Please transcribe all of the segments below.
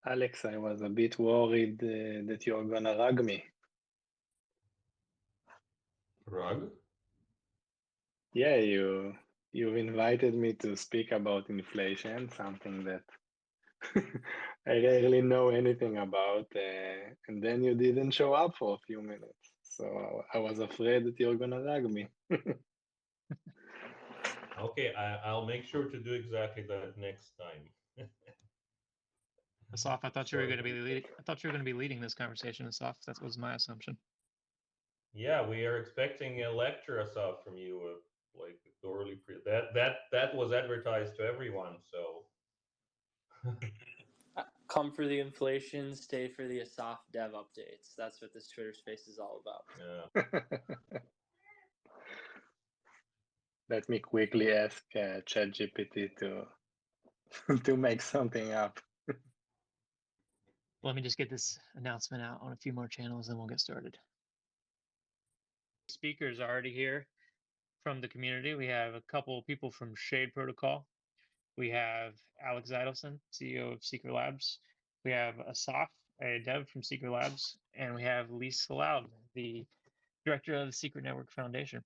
Alex, I was a bit worried that you're gonna rug me. Rug? Yeah, you invited me to speak about inflation, something that I rarely know anything about, and then you didn't show up for a few minutes. So I was afraid that you're gonna rug me. Okay, I'll make sure to do exactly that next time. Assaf, I thought you were Sorry going to be about leading. that. I thought you were going to be leading this conversation, Assaf. That was my assumption. Yeah, we are expecting a lecture stuff from you, like the early that was advertised to everyone. So Come for the inflation, stay for the Assaf dev updates. That's what this Twitter space is all about. yeah, Let me quickly ask ChatGPT to to make something up. Let me just get this announcement out on a few more channels, and we'll get started. Speakers are already here from the community. We have a couple people from Shade Protocol. We have Alex Zaidelson, CEO of SCRT Labs. We have Assaf, a dev from SCRT Labs, and we have Lisa Loud, the director of the Secret Network Foundation.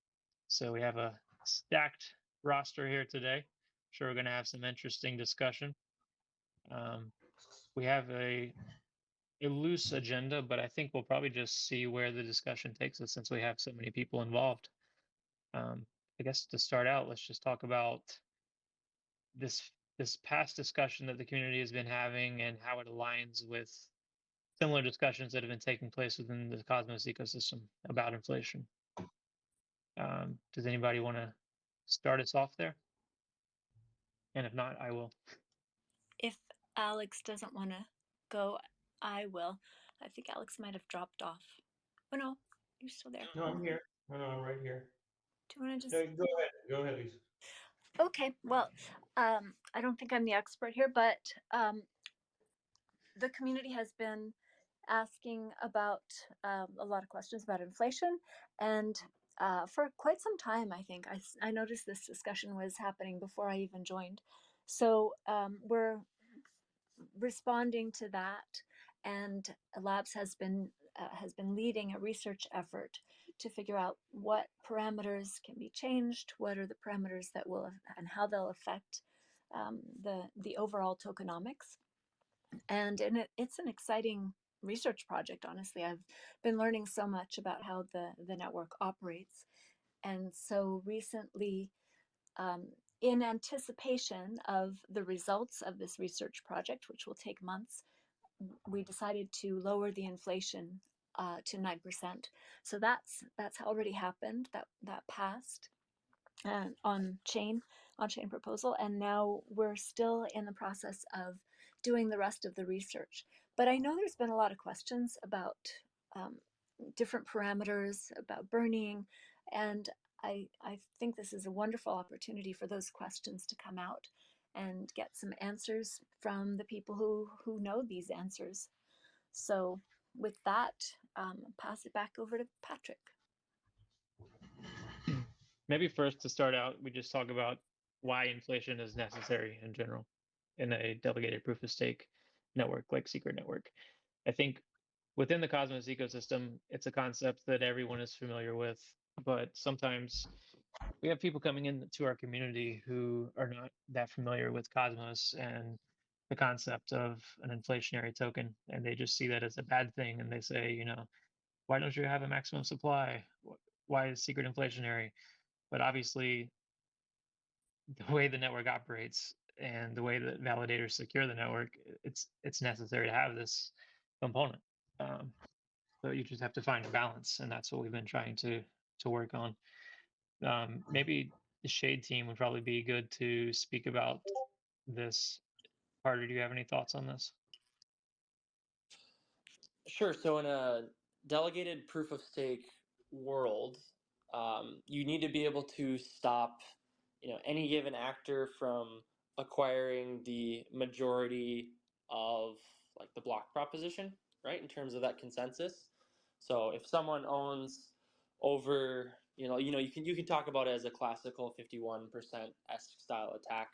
So we have a stacked roster here today. I'm sure we're going to have some interesting discussion. We have a loose agenda, but I think we'll probably just see where the discussion takes us since we have so many people involved. I guess to start out, let's just talk about this past discussion that the community has been having and how it aligns with similar discussions that have been taking place within the Cosmos ecosystem about inflation. Does anybody want to start us off there? And if not, I will. If Alex doesn't want to go, I will. I think Alex might have dropped off. Oh no, you're still there. no, I'm here. No, I'm right here. Do you want to just? No, go ahead, Lisa. Okay, well, I don't think I'm the expert here, but the community has been asking about a lot of questions about inflation, and for quite some time, I think I noticed this discussion was happening before I even joined. So we're responding to that, and Labs has been leading a research effort to figure out what parameters can be changed, what are the parameters that will and how they'll affect the overall tokenomics. And it's an exciting research project. Honestly, I've been learning so much about how the network operates, and so recently, in anticipation of the results of this research project, which will take months, we decided to lower the inflation to 9%. So that's already happened. That passed on chain proposal, and now we're still in the process of doing the rest of the research. But I know there's been a lot of questions about different parameters, about burning, and I think this is a wonderful opportunity for those questions to come out and get some answers from the people who know these answers. So with that, pass it back over to Patrick. Maybe first to start out, we just talk about why inflation is necessary in general in a delegated proof of stake network like Secret Network. I think within the Cosmos ecosystem, it's a concept that everyone is familiar with, but sometimes we have people coming into our community who are not that familiar with Cosmos and the concept of an inflationary token, and they just see that as a bad thing, and they say, you know, why don't you have a maximum supply? Why is secret inflationary? But obviously, the way the network operates and the way that validators secure the network, it's necessary to have this component. So you just have to find a balance, and that's what we've been trying to work on. Maybe the Shade team would probably be good to speak about this. Carter, do you have any thoughts on this? Sure. So in a delegated proof of stake world, you need to be able to stop, any given actor from acquiring the majority of like the block proposition, right? In terms of that consensus. So if someone owns over, you can talk about it as a classical 51% esque style attack.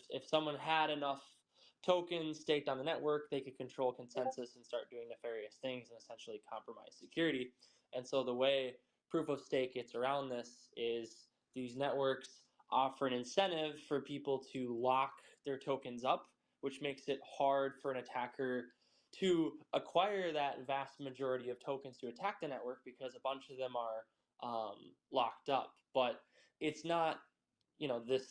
If someone had enough tokens staked on the network, they could control consensus and start doing nefarious things and essentially compromise security. And so the way proof of stake gets around this is these networks offer an incentive for people to lock their tokens up, which makes it hard for an attacker to acquire that vast majority of tokens to attack the network because a bunch of them are locked up. But it's not,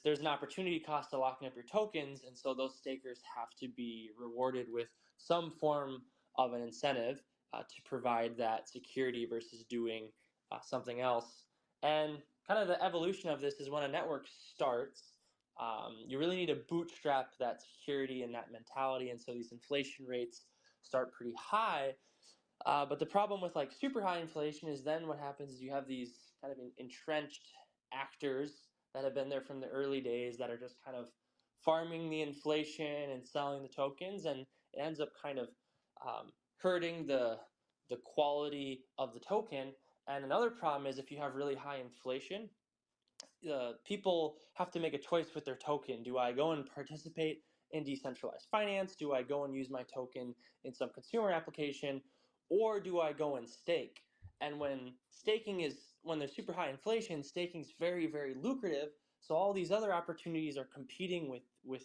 there's an opportunity cost to locking up your tokens, and so those stakers have to be rewarded with some form of an incentive to provide that security versus doing something else. And kind of the evolution of this is when a network starts, you really need to bootstrap that security and that mentality, and so these inflation rates start pretty high. But the problem with like super high inflation is then what happens is you have these kind of entrenched actors that have been there from the early days that are just kind of farming the inflation and selling the tokens, and it ends up kind of hurting the quality of the token. And another problem is if you have really high inflation, people have to make a choice with their token. Do I go and participate in decentralized finance? Do I go and use my token in some consumer application? Or do I go and stake? And when there's super high inflation, staking is very, very lucrative. So all these other opportunities are competing with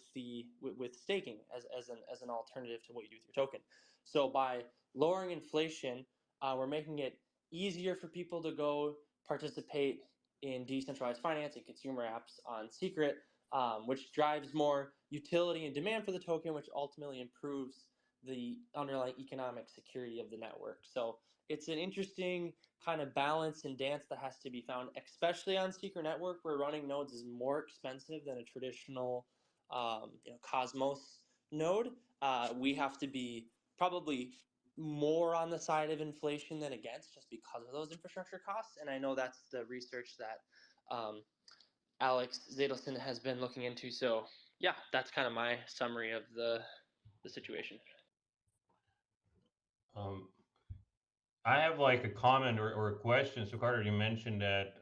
staking as an alternative to what you do with your token. So by lowering inflation, we're making it easier for people to go participate in decentralized finance and consumer apps on Secret, which drives more utility and demand for the token, which ultimately improves the underlying economic security of the network. So it's an interesting kind of balance and dance that has to be found, especially on Secret Network, where running nodes is more expensive than a traditional Cosmos node. We have to be probably more on the side of inflation than against, just because of those infrastructure costs. And I know that's the research that Alex Zaidelson has been looking into. So yeah, that's kind of my summary of the situation. I have like a comment or a question. So Carter, you mentioned that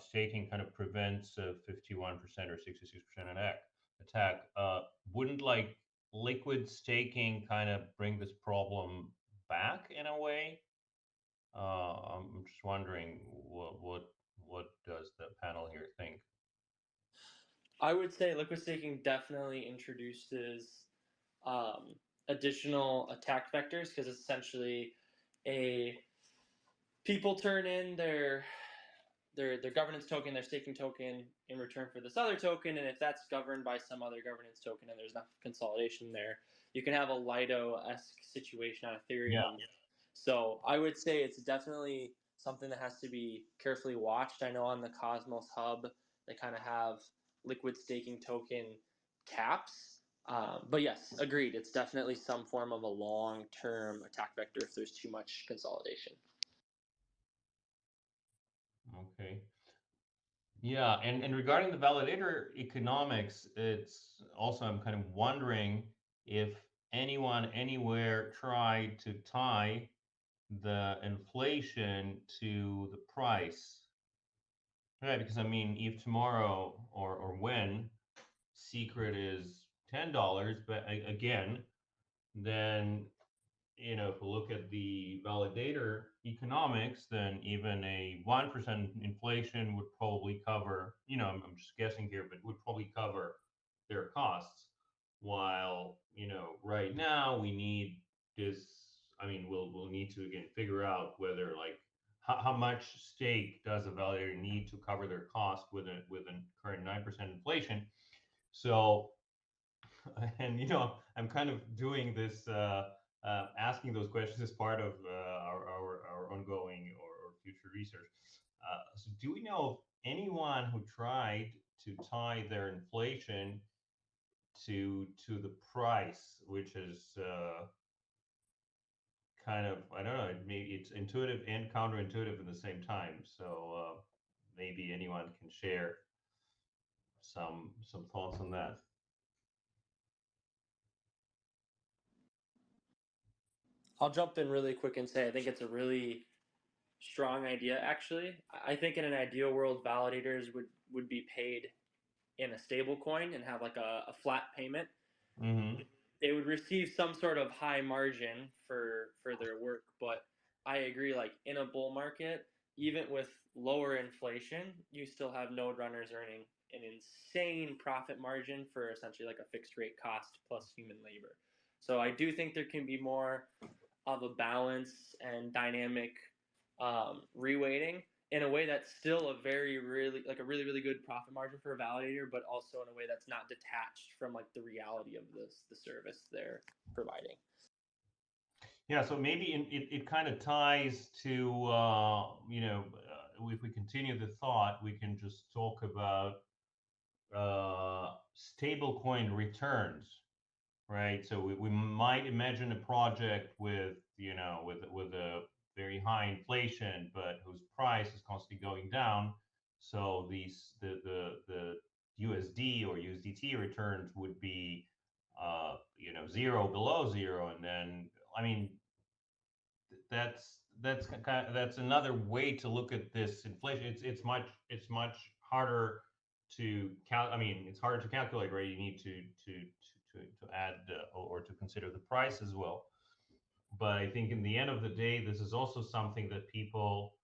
staking kind of prevents a 51% or 66% attack. Wouldn't like liquid staking kind of bring this problem back in a way? I'm just wondering what does the panel here think? I would say liquid staking definitely introduces additional attack vectors, because essentially people turn in their governance token, their staking token, in return for this other token, and if that's governed by some other governance token and there's enough consolidation there, you can have a Lido-esque situation on Ethereum. Yeah. So I would say it's definitely something that has to be carefully watched. I know on the Cosmos Hub, they kind of have liquid staking token caps. But yes, agreed. It's definitely some form of a long-term attack vector if there's too much consolidation. Okay. Yeah, and regarding the validator economics, it's also, I'm kind of wondering if anyone anywhere tried to tie the inflation to the price. Right, because I mean, if tomorrow or when Secret is $10, but again, then if we look at the validator economics, then even a 1% inflation would probably cover, I'm just guessing here, but would probably cover their costs. While, right now we need this, I mean, we'll need to again figure out whether like how much stake does a validator need to cover their cost with a current 9% inflation. So, and I'm kind of doing this asking those questions as part of our ongoing or future research. So do we know of anyone who tried to tie their inflation to the price, which is kind of, I don't know, maybe it's intuitive and counterintuitive at the same time. So maybe anyone can share some thoughts on that. I'll jump in really quick and say I think it's a really strong idea, actually. I think in an ideal world, validators would be paid in a stable coin and have like a flat payment. Mm-hmm. they would receive some sort of high margin for their work. But I agree, like in a bull market, even with lower inflation, you still have node runners earning an insane profit margin for essentially like a fixed rate cost plus human labor. So I do think there can be more of a balance and dynamic reweighting in a way that's still a really good profit margin for a validator, but also in a way that's not detached from like the reality of the service they're providing. Yeah, so maybe it kind of ties to if we continue the thought, we can just talk about stablecoin returns, right? So we might imagine a project with with a very high inflation, but whose price is constantly going down. So the USD or USDT returns would be 0 below 0, and then I mean that's another way to look at this inflation. It's much harder to count. I mean, it's harder to calculate, right? You need to add or to consider the price as well. But I think in the end of the day, this is also something that people,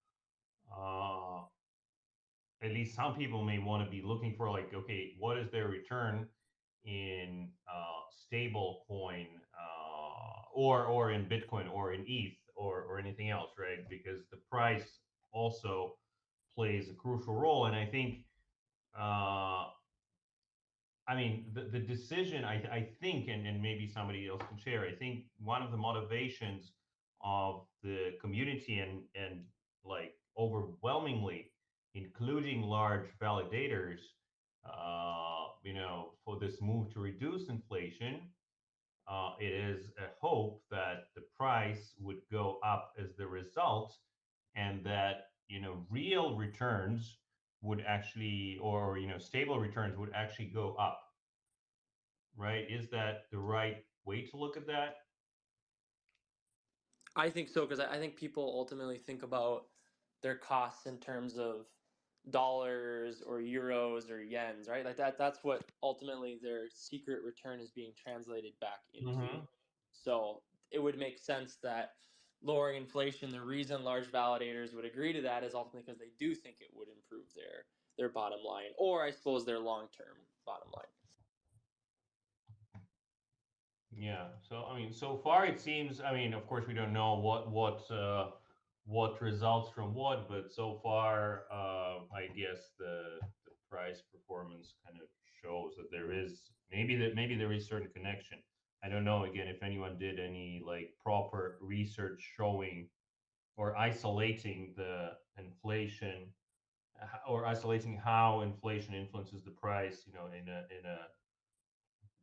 at least some people, may want to be looking for. Like, okay, what is their return in stable coin or in Bitcoin or in ETH or anything else, right? Because the price also plays a crucial role. And I think, I mean, the decision, I think, and maybe somebody else can share, I think one of the motivations of the community and like overwhelmingly, including large validators, for this move to reduce inflation, it is a hope that the price would go up as the result, and that real returns would actually, or stable returns would actually go up, right? Is that the right way to look at that? I think so, because I think people ultimately think about their costs in terms of dollars or euros or yens, right? Like that's what ultimately their secret return is being translated back into. Mm-hmm. So it would make sense that lowering inflation, the reason large validators would agree to that is ultimately because they do think it would improve their bottom line, or I suppose their long-term bottom line. Yeah. So I mean, so far it seems. I mean, of course, we don't know what results from what, but so far, I guess the price performance kind of shows that there is maybe there is certain connection. I don't know again if anyone did any like proper research showing or isolating the inflation or isolating how inflation influences the price,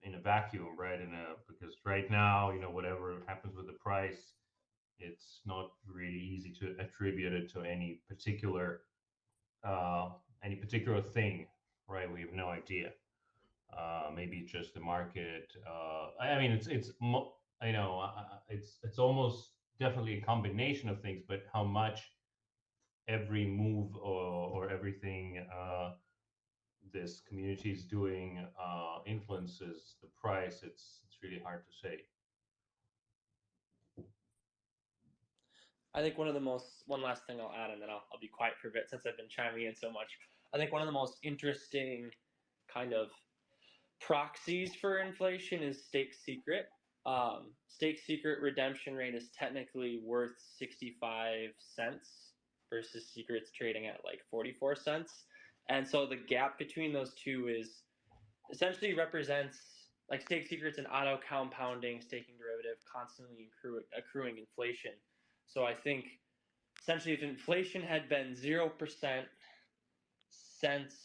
in a vacuum, right? Because right now, whatever happens with the price, it's not really easy to attribute it to uh, any particular thing, right? We have no idea. Maybe just the market. I mean, it's almost definitely a combination of things, but how much every move or everything this community is doing influences the price. It's really hard to say. I think one last thing I'll add, and then I'll be quiet for a bit since I've been chiming in so much. I think one of the most interesting kind of proxies for inflation is stake secret. Stake secret redemption rate is technically worth 65 cents versus secrets trading at like 44 cents. And so the gap between those two is essentially represents like stake secrets an auto compounding staking derivative constantly accruing inflation. So I think essentially if inflation had been 0% since,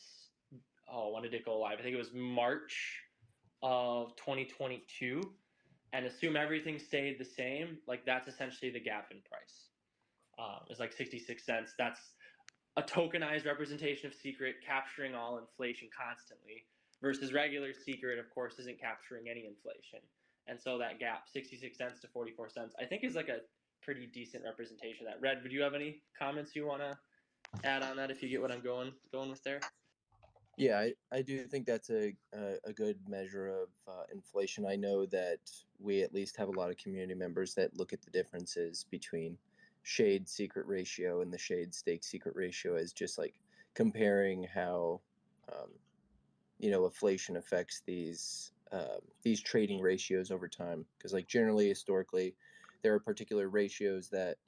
when did it go live? I think it was March of 2022, and assume everything stayed the same, like that's essentially the gap in price. It's like 66 cents. That's a tokenized representation of secret capturing all inflation constantly, versus regular secret, of course, isn't capturing any inflation. And so that gap, 66 cents to 44 cents, I think is like a pretty decent representation of that. Red, would you have any comments you want to add on that if you get what I'm going with there? Yeah, I do think that's a good measure of inflation. I know that we at least have a lot of community members that look at the differences between shade secret ratio and the shade stake secret ratio as just like comparing how inflation affects these trading ratios over time. Because like generally historically, there are particular ratios that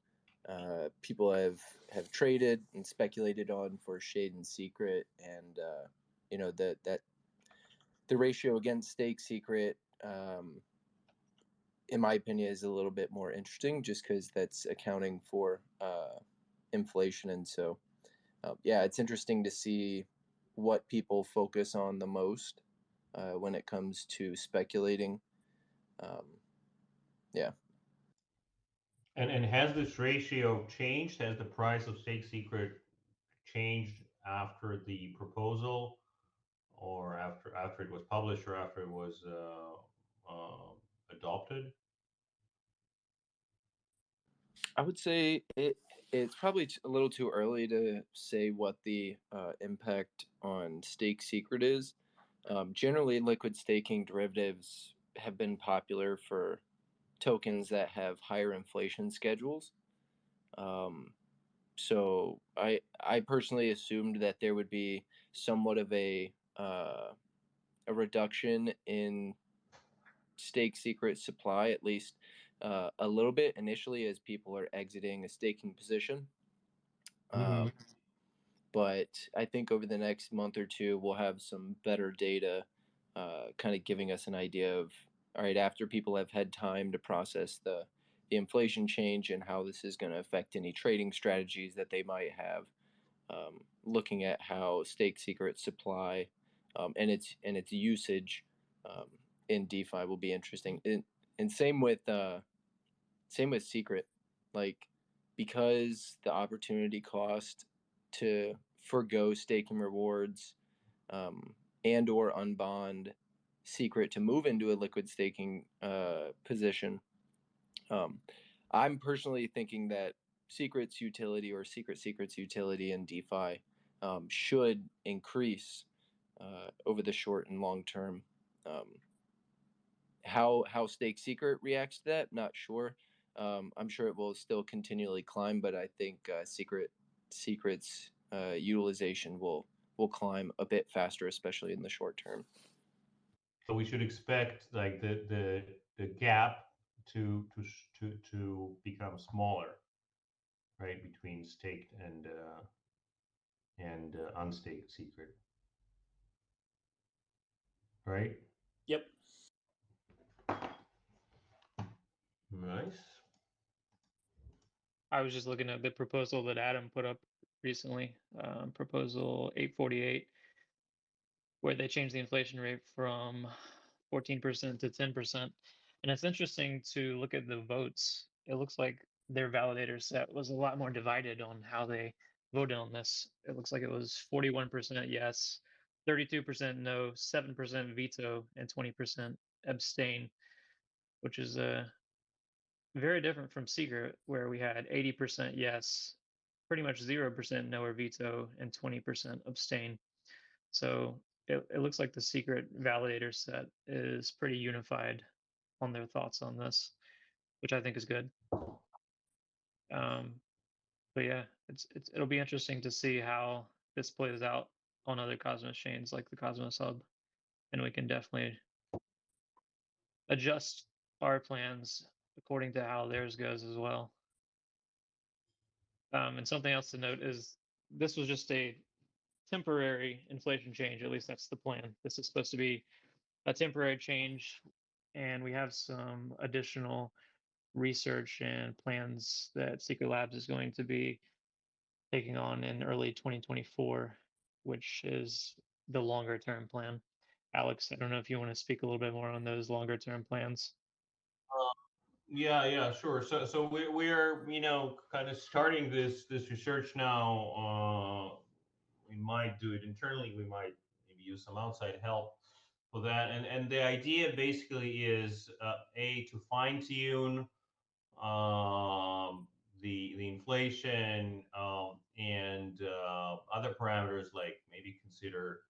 people have traded and speculated on for shade and secret, and that the ratio against stake secret, in my opinion, is a little bit more interesting, just because that's accounting for inflation. And so, yeah, it's interesting to see what people focus on the most when it comes to speculating. Yeah. And has this ratio changed? Has the price of stake secret changed after the proposal, or after it was published, or after it was adopted? I would say it's probably a little too early to say what the impact on stake secret is. Generally, liquid staking derivatives have been popular for tokens that have higher inflation schedules. So I personally assumed that there would be somewhat of a reduction in stake secret supply, at least a little bit initially, as people are exiting a staking position. Mm-hmm. But I think over the next month or two, we'll have some better data, kind of giving us an idea of, all right, after people have had time to process the inflation change and how this is going to affect any trading strategies that they might have. Looking at how stake secret supply and its usage in DeFi will be interesting. And same with secret, like, because the opportunity cost to forgo staking rewards and or unbond secret to move into a liquid staking position. I'm personally thinking that secret's utility or secret's utility in DeFi should increase over the short and long term. How stake secret reacts to that, not sure. I'm sure it will still continually climb, but I think secret's utilization will climb a bit faster, especially in the short term. So we should expect like the gap to become smaller, right, between staked and unstaked secret, right? Yep. Nice. I was just looking at the proposal that Adam put up recently, proposal 848, where they changed the inflation rate from 14% to 10%. And it's interesting to look at the votes. It looks like their validator set was a lot more divided on how they voted on this. It looks like it was 41% yes, 32% no, 7% veto, and 20% abstain, which is very different from Secret, where we had 80% yes, pretty much 0% no or veto, and 20% abstain. So it looks like the Secret validator set is pretty unified on their thoughts on this, which I think is good. But yeah, it'll be interesting to see how this plays out on other Cosmos chains like the Cosmos Hub, and we can definitely adjust our plans according to how theirs goes as well. And something else to note is this was just a temporary inflation change. At least that's the plan. This is supposed to be a temporary change, and we have some additional research and plans that SCRT Labs is going to be taking on in early 2024, which is the longer term plan. Alex, I don't know if you want to speak a little bit more on those longer term plans. Yeah, sure. So we're kind of starting this research now. We might do it internally. We might maybe use some outside help for that. And the idea basically is to fine tune the inflation and other parameters, like maybe consider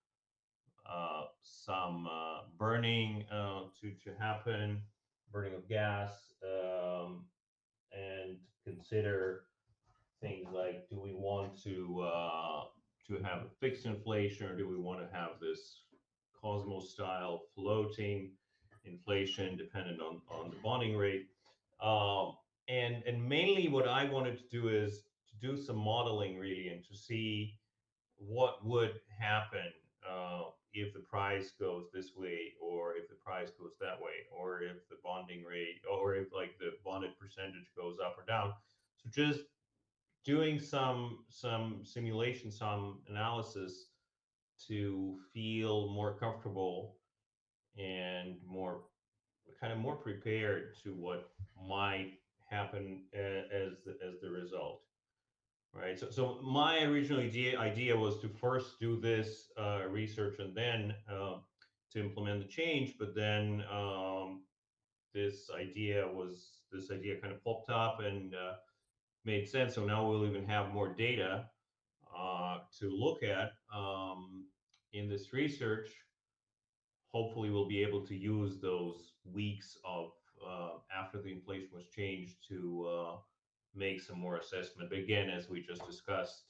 some burning to happen, burning of gas, and consider things like, do we want to have a fixed inflation, or do we want to have this Cosmos style floating inflation dependent on the bonding rate? And mainly what I wanted to do is to do some modeling really, and to see what would happen if the price goes this way, or if the price goes that way, or if the bonding rate, or if like the bonded percentage goes up or down. So just doing some simulation, some analysis to feel more comfortable and more prepared to what might happen as the result, right? So my original idea was to first do this research and then to implement the change, but then this idea kind of popped up and made sense. So now we'll even have more data to look at in this research. Hopefully, we'll be able to use those weeks of after the inflation was changed to make some more assessment. But again, as we just discussed,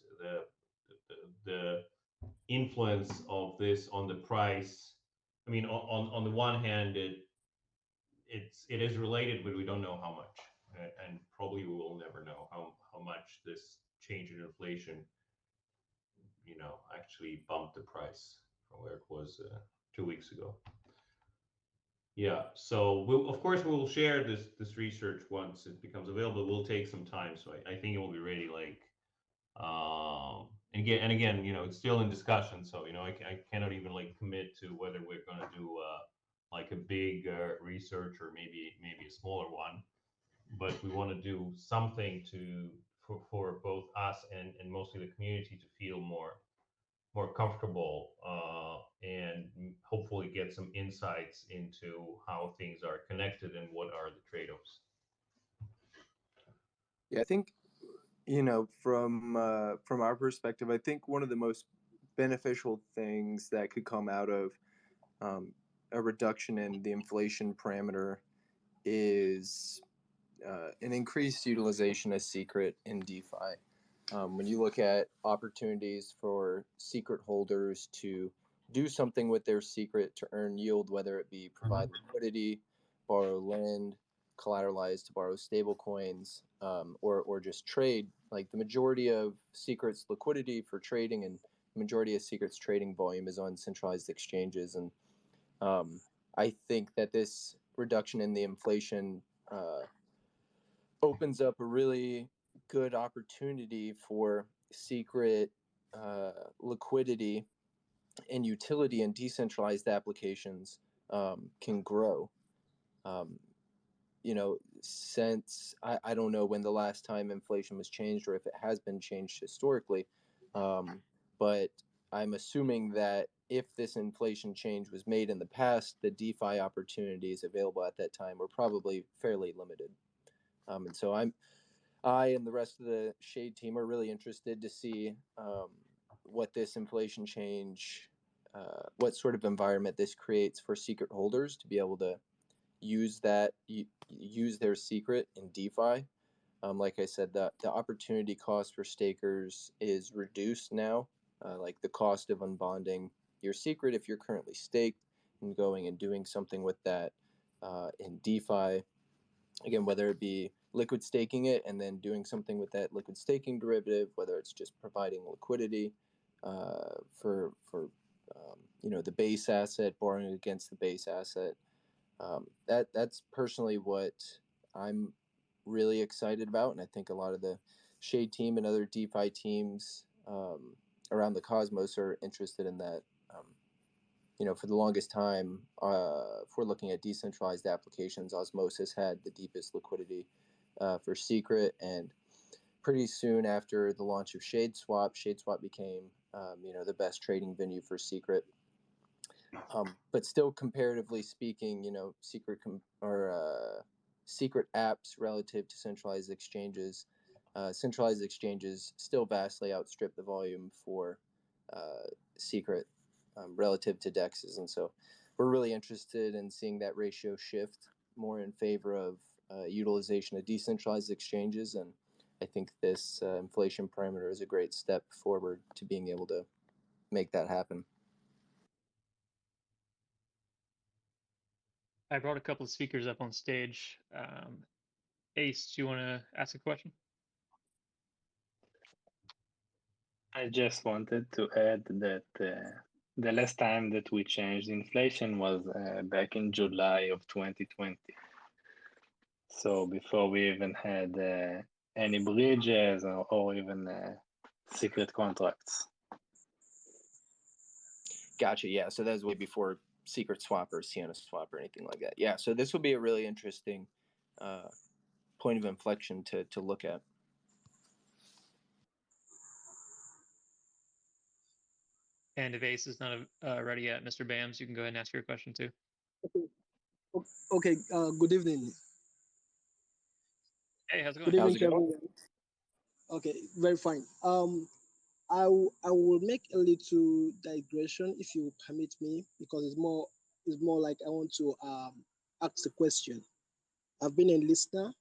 the influence of this on the price. I mean, on the one hand, it is related, but we don't know how much, and probably we will never know how much this change in inflation, actually bumped the price from where it was 2 weeks ago. Yeah, so of course we will share this research once it becomes available. It will take some time, so I think it will be ready like and again, it's still in discussion, so I cannot even like commit to whether we're going to do like a big research or maybe a smaller one, but we want to do something for both us and mostly the community to feel more comfortable and hopefully get some insights into how things are connected and what are the trade-offs. Yeah, I think from our perspective, I think one of the most beneficial things that could come out of a reduction in the inflation parameter is an increased utilization of secret in DeFi. When you look at opportunities for secret holders to do something with their secret to earn yield, whether it be provide liquidity, borrow lend, collateralize to borrow stable coins, or just trade, like the majority of secrets liquidity for trading and the majority of secrets trading volume is on centralized exchanges. And I think that this reduction in the inflation opens up a really good opportunity for secret liquidity and utility and decentralized applications can grow. Since I don't know when the last time inflation was changed or if it has been changed historically, but I'm assuming that if this inflation change was made in the past, the DeFi opportunities available at that time were probably fairly limited. And so I and the rest of the Shade team are really interested to see what this inflation change, what sort of environment this creates for secret holders to be able to use their secret in DeFi. Like I said, the opportunity cost for stakers is reduced now. Like the cost of unbonding your secret if you're currently staked and going and doing something with that in DeFi. Again, whether it be liquid staking it and then doing something with that liquid staking derivative, whether it's just providing liquidity for the base asset, borrowing against the base asset. That's personally what I'm really excited about, and I think a lot of the Shade team and other DeFi teams around the Cosmos are interested in that. For the longest time, if we're looking at decentralized applications, Osmosis had the deepest liquidity for secret, and pretty soon after the launch of ShadeSwap became the best trading venue for secret. But still, comparatively speaking, secret apps relative to centralized exchanges still vastly outstrip the volume for secret. relative to DEXs. And so we're really interested in seeing that ratio shift more in favor of utilization of decentralized exchanges. And I think this inflation parameter is a great step forward to being able to make that happen. I brought a couple of speakers up on stage. Ace, do you want to ask a question? I just wanted to add that the last time that we changed inflation was back in July of 2020. So before we even had any bridges or even secret contracts. Gotcha. Yeah. So that was way before secret swap or Sienna swap or anything like that. Yeah. So this will be a really interesting point of inflection to look at. And if Ace is not ready yet, Mr. Bams, you can go ahead and ask your question too. Okay. Good evening. Hey, how's it Good going? evening to everyone. Okay, very fine. I will make a little digression if you permit me, because it's more like I want to ask a question. I've been a listener,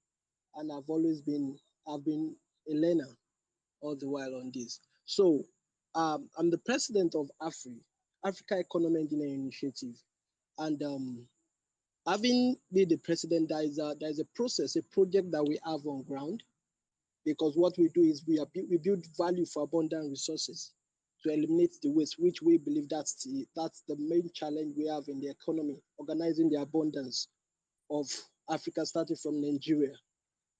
and I've been a learner all the while on this. So I'm the president of Africa Economy Engineering Initiative, and having been the president, there is a process, a project that we have on ground, because what we do is we build value for abundant resources to eliminate the waste, which we believe that's the main challenge we have in the economy, organizing the abundance of Africa, starting from Nigeria.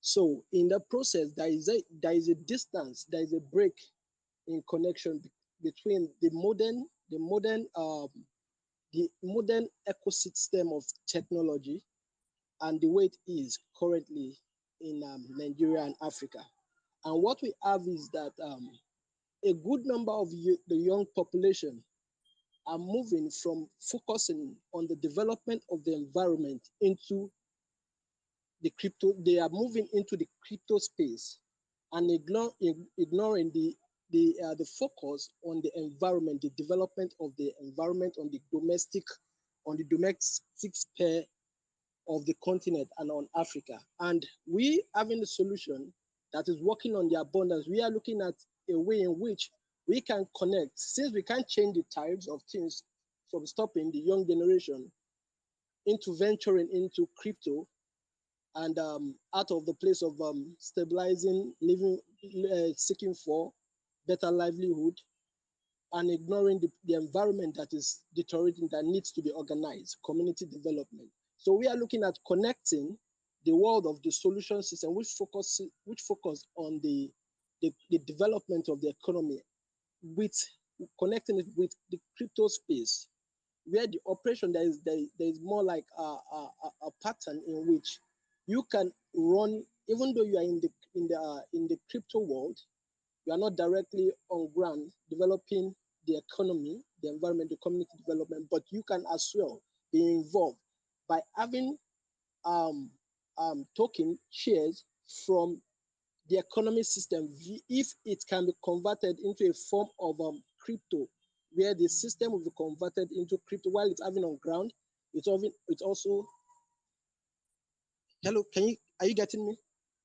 So in the process, there is a distance, there is a break in connection between the modern ecosystem of technology and the way it is currently in Nigeria and Africa. And what we have is that a good number of the young population are moving from focusing on the development of the environment into the crypto. They are moving into the crypto space and ignoring the focus on the environment, the development of the environment on the domestic sphere of the continent and on Africa. And we having a solution that is working on the abundance. We are looking at a way in which we can connect, since we can't change the tides of things from stopping the young generation into venturing into crypto and out of the place of stabilizing, living, seeking for better livelihood, and ignoring the environment that is deteriorating, that needs to be organized, community development. So we are looking at connecting the world of the solution system, which focus on the development of the economy, with connecting it with the crypto space, where the operation there is more like a pattern in which you can run, even though you are in the crypto world, you are not directly on ground developing the economy, the environment, the community development, but you can as well be involved by having token shares from the economy system, if it can be converted into a form of crypto, where the system will be converted into crypto while it's having on ground. It's also. Hello, are you getting me?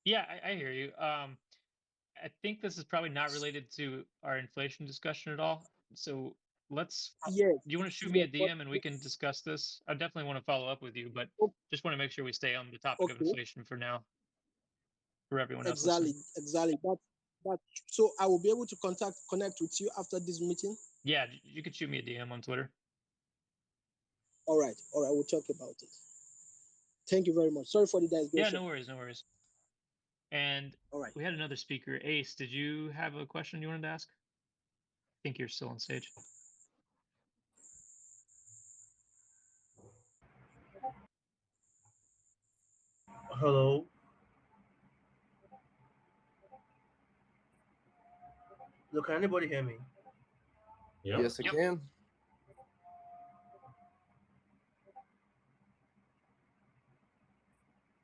Yeah, I hear you. I think this is probably not related to our inflation discussion at all. So let's. Yes. Do you want to shoot me a DM and we can discuss this? I definitely want to follow up with you, but just want to make sure we stay on the topic of inflation for now. For everyone else. Exactly. But so I will be able to connect with you after this meeting. Yeah, you could shoot me a DM on Twitter. All right, we'll talk about it. Thank you very much. Sorry for the digression. Yeah, no worries. And all right, we had another speaker. Ace, did you have a question you wanted to ask? I think you're still on stage. Hello. Look, can anybody hear me? Yep. Yes, I can.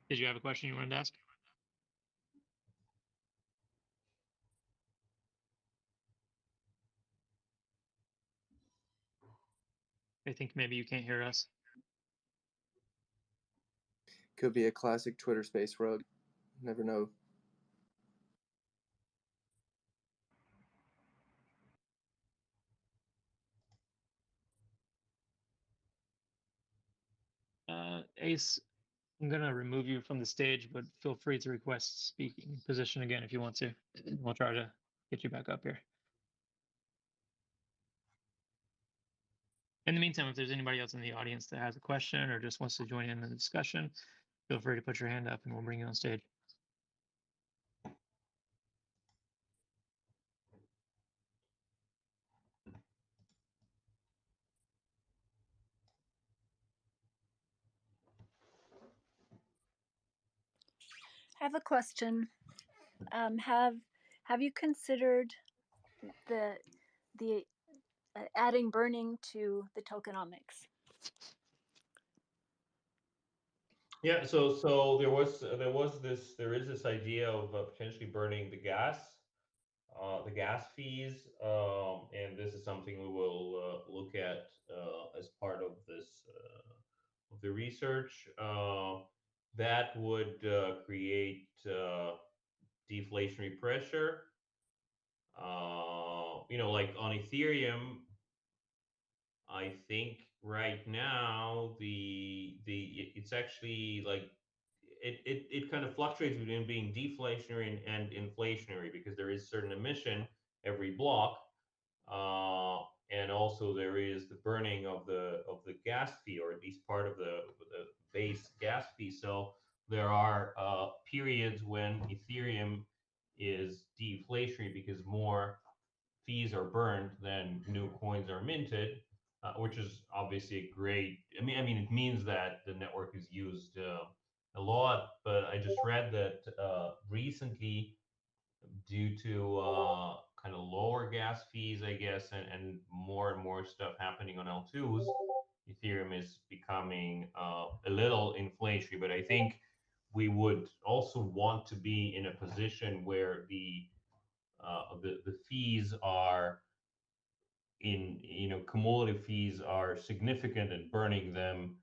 Did you have a question you wanted to ask? I think maybe you can't hear us. Could be a classic Twitter space rug. Never know. Ace, I'm gonna remove you from the stage, but feel free to request speaking position again if you want to. We'll try to get you back up here. In the meantime, if there's anybody else in the audience that has a question or just wants to join in the discussion, feel free to put your hand up and we'll bring you on stage. I have a question. Have you considered the adding burning to the tokenomics? Yeah, so there is this idea of potentially burning the gas fees, and this is something we will look at as part of this of the research. That would create deflationary pressure. Like on Ethereum, I think right now it's actually like it kind of fluctuates between being deflationary and inflationary because there is certain emission every block, and also there is the burning of the gas fee, or at least part of the base gas fee. So there are periods when Ethereum is deflationary because more fees are burned than new coins are minted, which is obviously a great. It means that the network is used a lot. But I just read that recently, due to kind of lower gas fees, I guess, and more stuff happening on L2s, Ethereum is becoming a little inflationary. But I think we would also want to be in a position where the fees are cumulative fees are significant, and burning them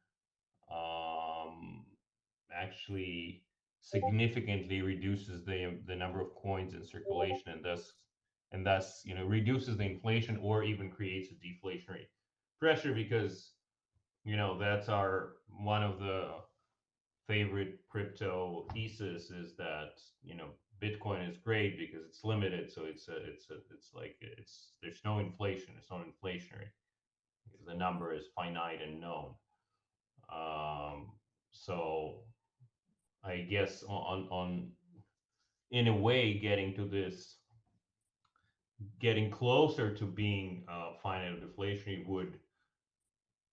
actually significantly reduces the number of coins in circulation, and thus reduces the inflation or even creates a deflationary pressure, because that's our one of the favorite crypto thesis is that Bitcoin is great because it's limited, so it's there's no inflation, it's not inflationary because the number is finite and known. So I guess on in a way getting closer to being finite or deflationary would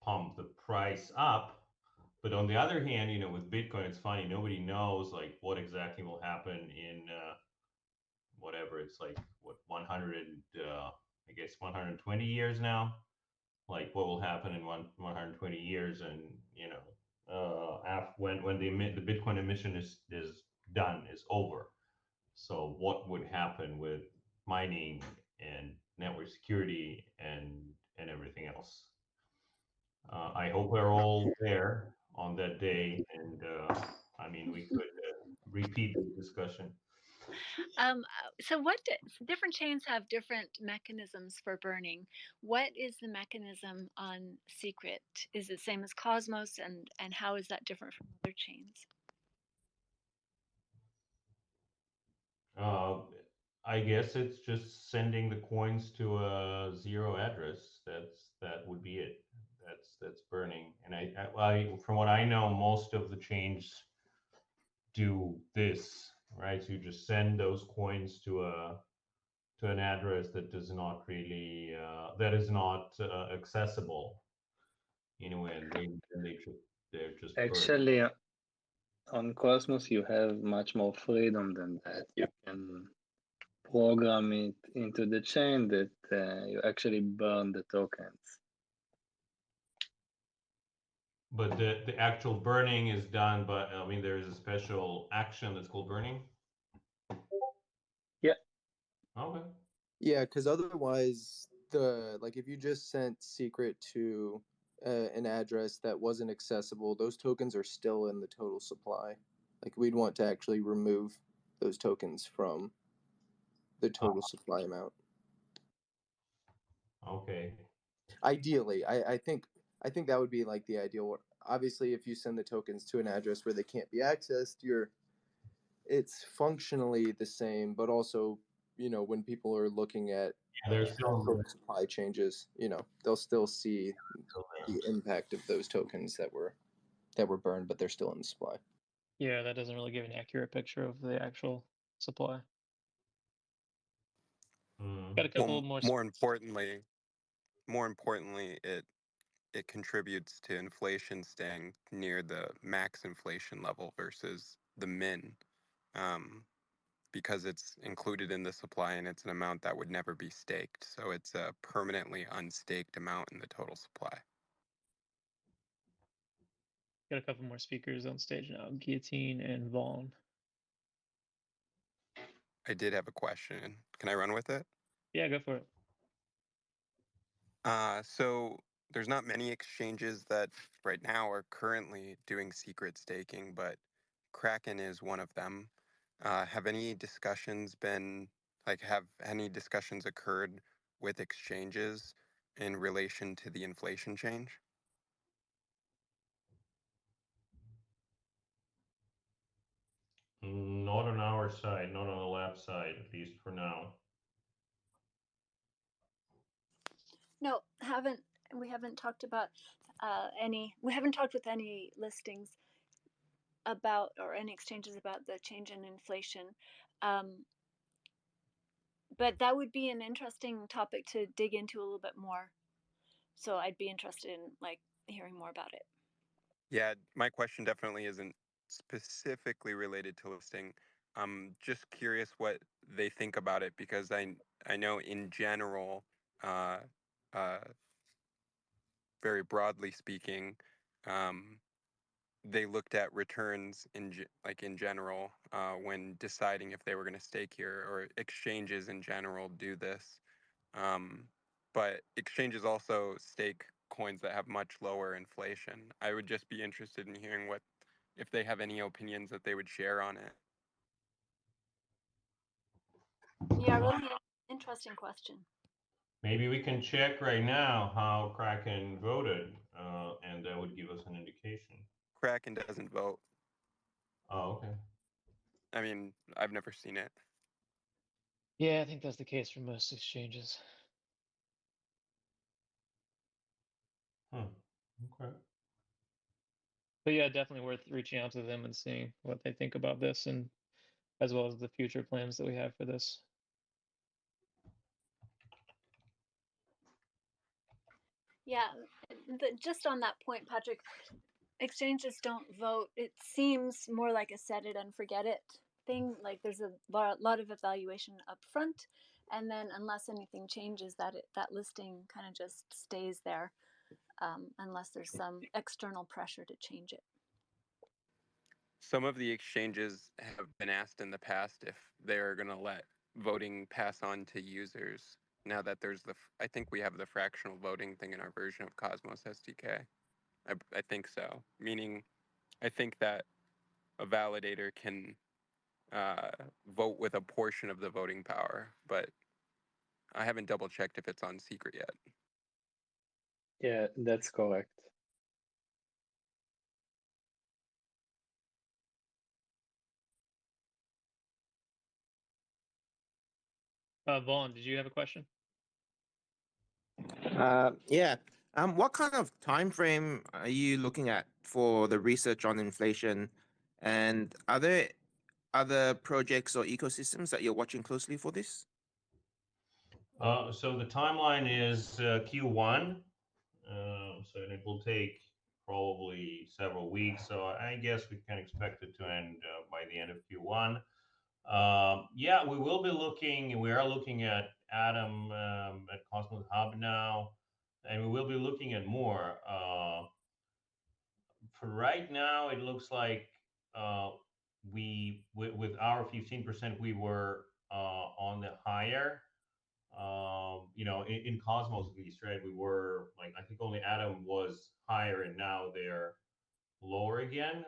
pump the price up. But on the other hand, with Bitcoin, it's funny. Nobody knows like what exactly will happen in whatever. It's like what 100, I guess 120 years now. Like what will happen in 120 years, and when the Bitcoin emission is done, is over. So what would happen with mining and network security and everything else? I hope we're all there on that day, and we could repeat the discussion. So different chains have different mechanisms for burning. What is the mechanism on Secret? Is it the same as Cosmos, and how is that different from other chains? I guess it's just sending the coins to a zero address. That would be it. That's burning. And I from what I know, most of the chains do this, right? So you just send those coins to an address that does not really that is not accessible. And they're just burned. Actually, on Cosmos, you have much more freedom than that. You can program it into the chain that you actually burn the tokens. But the actual burning is done, but there's a special action that's called burning. Yeah. Okay. Yeah, because otherwise, if you just sent Secret to an address that wasn't accessible, those tokens are still in the total supply. Like we'd want to actually remove those tokens from the total supply amount. Okay. Ideally, I think that would be like the ideal. Obviously, if you send the tokens to an address where they can't be accessed, it's functionally the same, but also, when people are looking at There's still total supply changes, they'll still see the impact of those tokens that were burned, but they're still in the supply. Yeah, that doesn't really give an accurate picture of the actual supply. Got a couple more. More importantly, it contributes to inflation staying near the max inflation level versus the min, because it's included in the supply and it's an amount that would never be staked. So it's a permanently unstaked amount in the total supply. Got a couple more speakers on stage now, Guillotine and Vaughn. I did have a question. Can I run with it? Yeah, go for it. So there's not many exchanges that right now are currently doing secret staking, but Kraken is one of them. Have any discussions occurred with exchanges in relation to the inflation change? Not on our side, not on the lab side, at least for now. No, we haven't talked about we haven't talked with any listings about, or any exchanges about, the change in inflation. But that would be an interesting topic to dig into a little bit more. So I'd be interested in hearing more about it. Yeah, my question definitely isn't specifically related to listing. I'm just curious what they think about it, because I know in general, uh, uh, very broadly speaking, they looked at returns in general when deciding if they were going to stake here, or exchanges in general do this. But exchanges also stake coins that have much lower inflation. I would just be interested in hearing if they have any opinions that they would share on it. Yeah, really interesting question. Maybe we can check right now how Kraken voted, and that would give us an indication. Kraken doesn't vote. Oh, okay. I mean, I've never seen it. Yeah, I think that's the case for most exchanges. Okay. But yeah, definitely worth reaching out to them and seeing what they think about this, and as well as the future plans that we have for this. Yeah, just on that point, Patrick, exchanges don't vote. It seems more like a set it and forget it thing. Like there's a lot of evaluation up front, and then unless anything changes, that listing kind of just stays there, unless there's some external pressure to change it. Some of the exchanges have been asked in the past if they're going to let voting pass on to users. Now that there's I think we have the fractional voting thing in our version of Cosmos SDK. I think so. Meaning, I think that a validator can vote with a portion of the voting power, but I haven't double checked if it's on secret yet. Yeah, that's correct. Vaughn, did you have a question? Yeah. What kind of time frame are you looking at for the research on inflation? And are there other projects or ecosystems that you're watching closely for this? So the timeline is Q1, so it will take probably several weeks. So I guess we can expect it to end by the end of Q1. Yeah, we will be looking. We are looking at Atom at Cosmos Hub now, and we will be looking at more. For right now, it looks like with our 15%, we were on the higher You know, in Cosmos at least, right? We were like, I think only Atom was higher, and now they're lower again.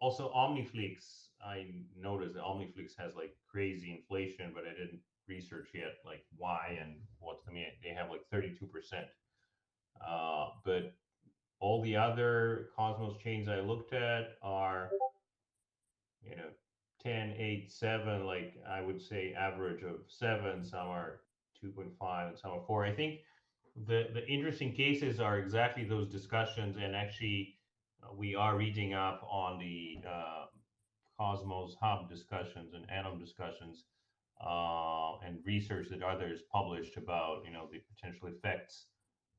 Also, Omniflix, I noticed that Omniflix has like crazy inflation, but I didn't research yet like why and what's the mean. They have like 32%. But all the other Cosmos chains I looked at are, you know, 10, 8, 7, like I would say average of 7, some are 2.5 and some are 4. I think the interesting cases are exactly those discussions, and actually we are reading up on the Cosmos Hub discussions and Atom discussions, and research that others published about, you know, the potential effects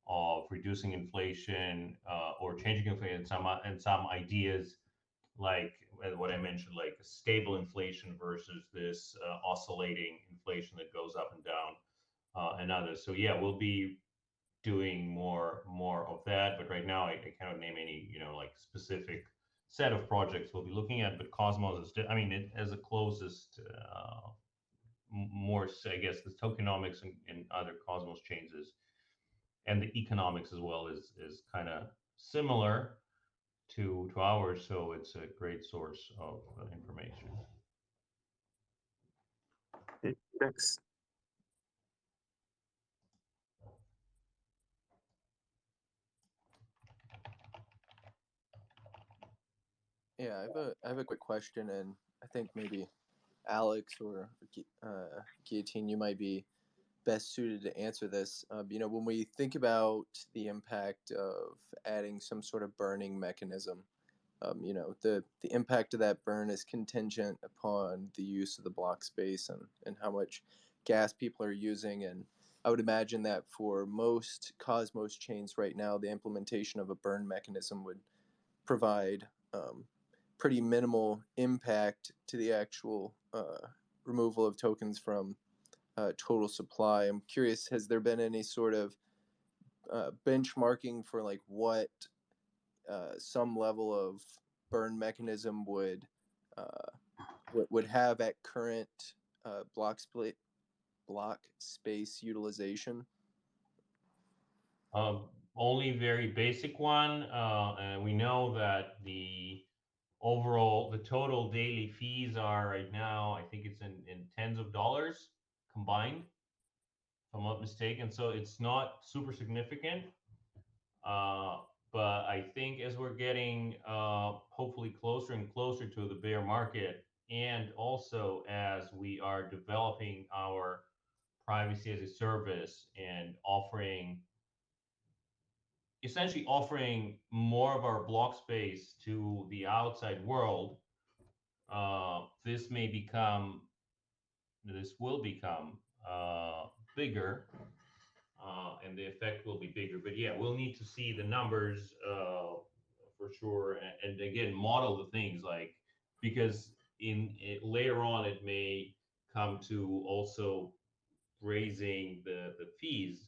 of reducing inflation or changing inflation, and some ideas like what I mentioned, like stable inflation versus this oscillating inflation that goes up and down, and others. So yeah, we'll be doing more of that, but right now I cannot name any, you know, like specific set of projects we'll be looking at. But Cosmos is, I mean, it as the closest, more, I guess, the tokenomics and other Cosmos chains is, and the economics as well is kind of similar to ours, so it's a great source of information. Thanks. Yeah, I have a quick question, and I think maybe Alex or Guillotine, you might be best suited to answer this. You know, when we think about the impact of adding some sort of burning mechanism, you know, the impact of that burn is contingent upon the use of the block space and how much gas people are using. And I would imagine that for most Cosmos chains right now, the implementation of a burn mechanism would provide pretty minimal impact to the actual removal of tokens from total supply. I'm curious, has there been any sort of benchmarking for like what some level of burn mechanism would have at current block space utilization? Only very basic one, and we know that the total daily fees are right now, I think it's in tens of dollars combined, if I'm not mistaken. So it's not super significant. But I think as we're getting hopefully closer and closer to the bear market, and also as we are developing our privacy as a service and essentially offering more of our block space to the outside world, this will become bigger, and the effect will be bigger. But yeah, we'll need to see the numbers for sure, and again, model the things like, because later on it may come to also raising the fees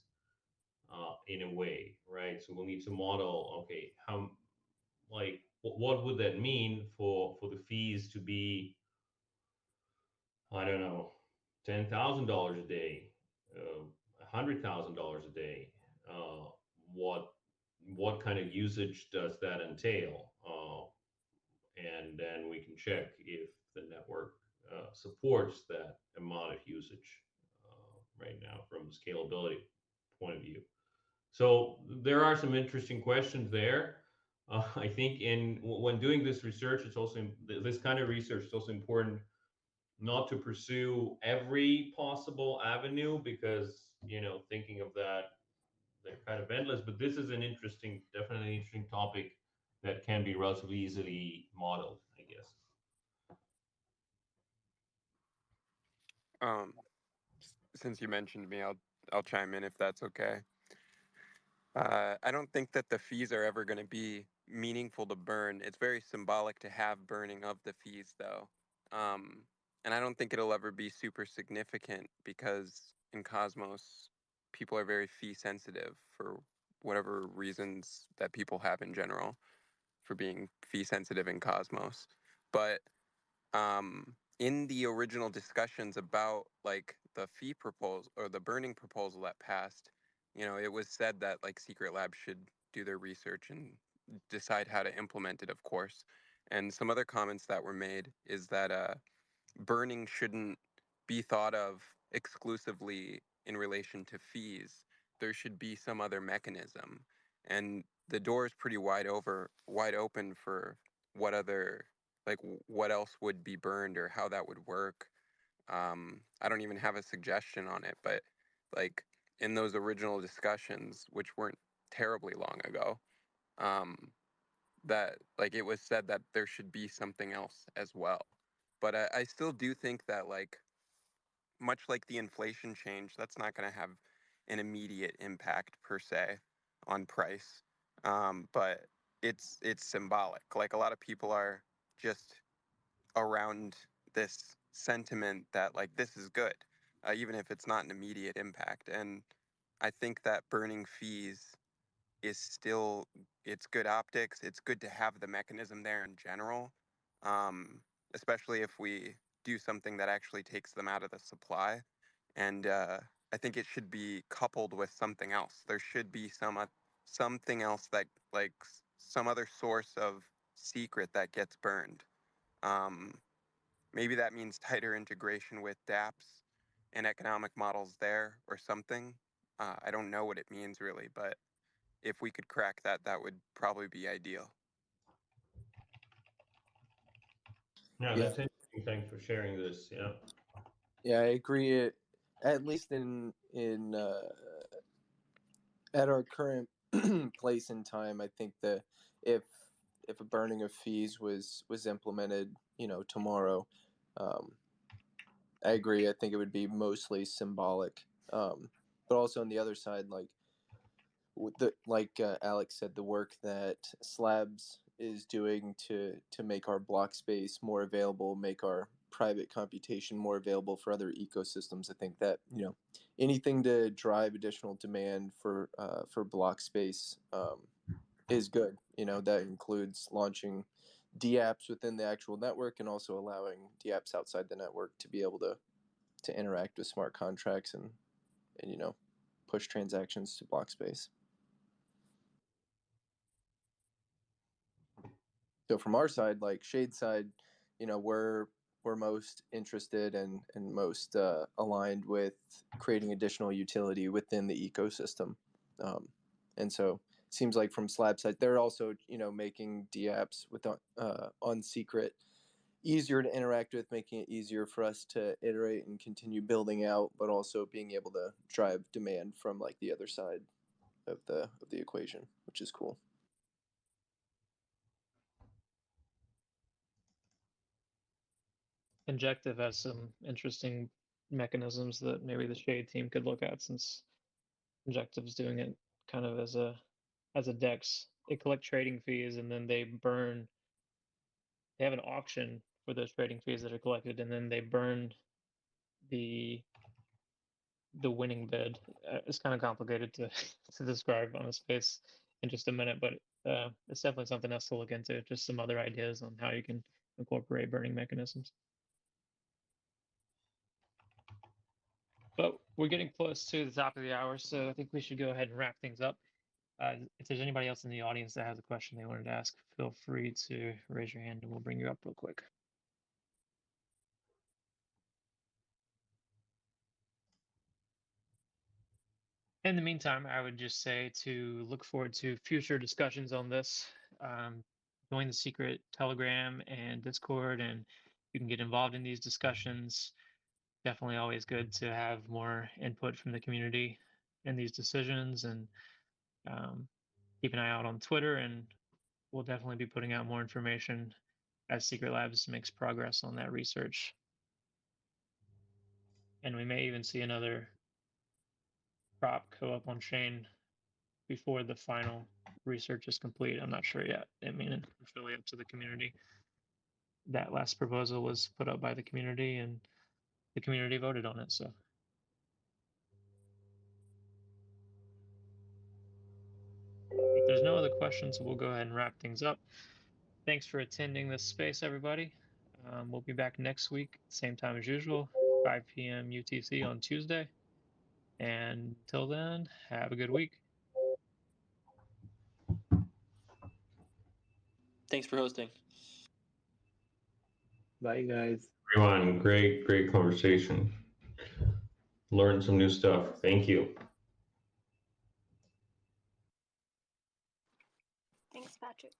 in a way, right? So we'll need to model, okay, how, like, what would that mean for the fees to be, I don't know, $10,000 a day, $100,000 a day? What kind of usage does that entail? And then we can check if the network supports that amount of usage right now from a scalability point of view. So there are some interesting questions there. I think when doing this research, it's also this kind of research. It's also important not to pursue every possible avenue, because, you know, thinking of that, they're kind of endless. But this is definitely an interesting topic that can be relatively easily modeled, I guess. Since you mentioned me, I'll chime in if that's okay. I don't think that the fees are ever going to be meaningful to burn. It's very symbolic to have burning of the fees, though. And I don't think it'll ever be super significant, because in Cosmos, people are very fee sensitive for whatever reasons that people have in general for being fee sensitive in Cosmos. But in the original discussions about like the fee proposal or the burning proposal that passed, it was said that like Secret Labs should do their research and decide how to implement it, of course. And some other comments that were made is that burning shouldn't be thought of exclusively in relation to fees. There should be some other mechanism. And the door is pretty wide open for what other, like what else would be burned or how that would work. I don't even have a suggestion on it, but like in those original discussions, which weren't terribly long ago, um, that like it was said that there should be something else as well. But I still do think that like much like the inflation change, that's not going to have an immediate impact per se on price. But it's symbolic. Like a lot of people are just around this sentiment that like this is good, even if it's not an immediate impact. And I think that burning fees is still, it's good optics. It's good to have the mechanism there in general, um, especially if we do something that actually takes them out of the supply. And I think it should be coupled with something else. There should be something else that like some other source of secret that gets burned. Um, Maybe that means tighter integration with dApps and economic models there or something. I don't know what it means really, but if we could crack that, that would probably be ideal. No, Yeah. that's interesting. Thanks for sharing this. Yeah. Yeah, I agree. At least at our current place in time, I think that if a burning of fees was implemented, tomorrow, um, I agree. I think it would be mostly symbolic, but also on the other side, Alex said, the work that Slabs is doing to make our block space more available, make our private computation more available for other ecosystems. I think that anything to drive additional demand for block space is good. That includes launching dApps within the actual network and also allowing dApps outside the network to be able to interact with smart contracts and push transactions to block space. So from our side, like Shade side, we're most interested and most aligned with creating additional utility within the ecosystem. And so it seems like from Slab side, they're also making dApps with on Secret easier to interact with, making it easier for us to iterate and continue building out, but also being able to drive demand from like the other side of the equation, which is cool. Injective has some interesting mechanisms that maybe the Shade team could look at, since Injective's doing it kind of as a DEX. They collect trading fees and then they have an auction for those trading fees that are collected, and then they burn the winning bid. It's kind of complicated to to describe on a space in just a minute, but it's definitely something else to look into. Just some other ideas on how you can incorporate burning mechanisms. But we're getting close to the top of the hour, so I think we should go ahead and wrap things up. If there's anybody else in the audience that has a question they wanted to ask, feel free to raise your hand and we'll bring you up real quick. In the meantime, I would just say to look forward to future discussions on this. Join the secret Telegram and Discord, and you can get involved in these discussions. Definitely always good to have more input from the community in these decisions, and keep an eye out on Twitter, and we'll definitely be putting out more information as Secret Labs makes progress on that research. And we may even see another prop go up on chain before the final research is complete. I'm not sure yet. I mean, it's really up to the community. That last proposal was put up by the community and the community voted on it. So if there's no other questions, we'll go ahead and wrap things up. Thanks for attending this space, everybody. We'll be back next week, same time as usual, 5 p.m. UTC on Tuesday. And until then, have a good week. Thanks for hosting. Bye, guys. Everyone, great conversation. Learned some new stuff. Thank you. Thanks, Patrick.